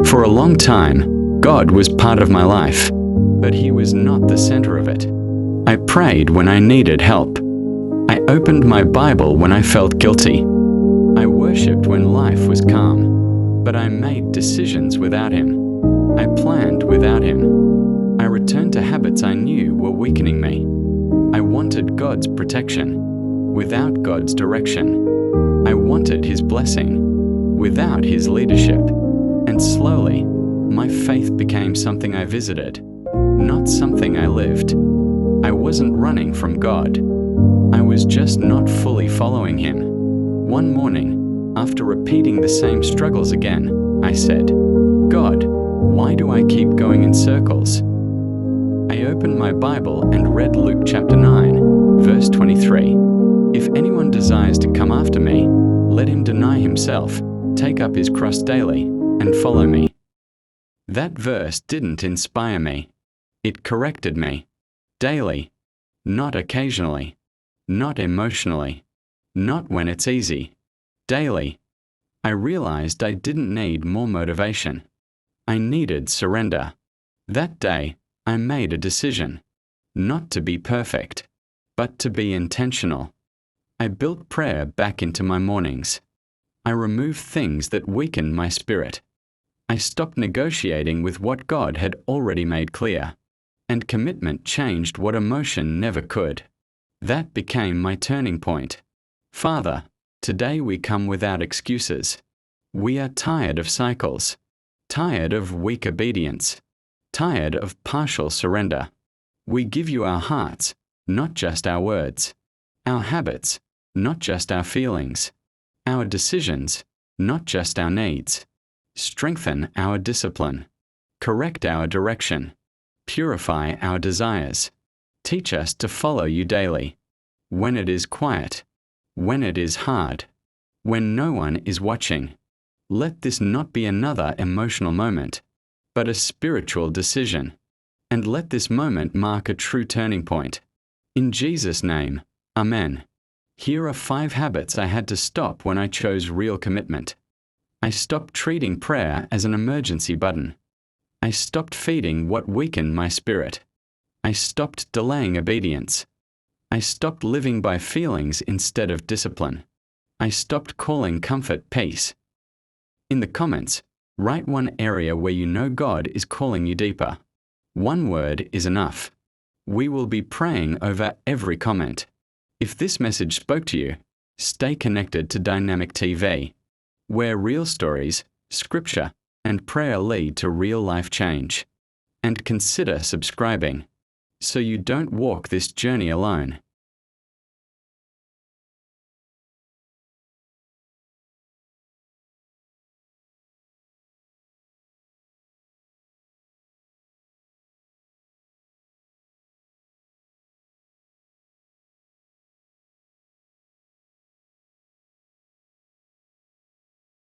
For a long time, God was part of my life, but He was not the center of it. I prayed when I needed help. I opened my Bible when I felt guilty. I worshipped when life was calm, but I made decisions without Him. I planned without Him. I returned to habits I knew were weakening me. I wanted God's protection without God's direction. I wanted His blessing without His leadership. And slowly, my faith became something I visited, not something I lived. I wasn't running from God. I was just not fully following Him. One morning, after repeating the same struggles again, I said, "God, why do I keep going in circles?" I opened my Bible and read Luke chapter 9, verse 23. "If anyone desires to come after me, let him deny himself, take up his cross daily, and follow me." That verse didn't inspire me. It corrected me. Daily, not occasionally, not emotionally, not when it's easy. Daily, I realized I didn't need more motivation. I needed surrender. That day, I made a decision, not to be perfect, but to be intentional. I built prayer back into my mornings. I removed things that weakened my spirit. I stopped negotiating with what God had already made clear, and commitment changed what emotion never could. That became my turning point. Father, today we come without excuses. We are tired of cycles, tired of weak obedience, tired of partial surrender. We give you our hearts, not just our words, our habits, not just our feelings, our decisions, not just our needs. Strengthen our discipline. Correct our direction. Purify our desires. Teach us to follow you daily. When it is quiet. When it is hard. When no one is watching. Let this not be another emotional moment, but a spiritual decision. And let this moment mark a true turning point. In Jesus' name, Amen. Here are 5 habits I had to stop when I chose real commitment. I stopped treating prayer as an emergency button. I stopped feeding what weakened my spirit. I stopped delaying obedience. I stopped living by feelings instead of discipline. I stopped calling comfort peace. In the comments, write one area where you know God is calling you deeper. One word is enough. We will be praying over every comment. If this message spoke to you, stay connected to Dynamic TV, where real stories, scripture, and prayer lead to real life change. And consider subscribing, so you don't walk this journey alone.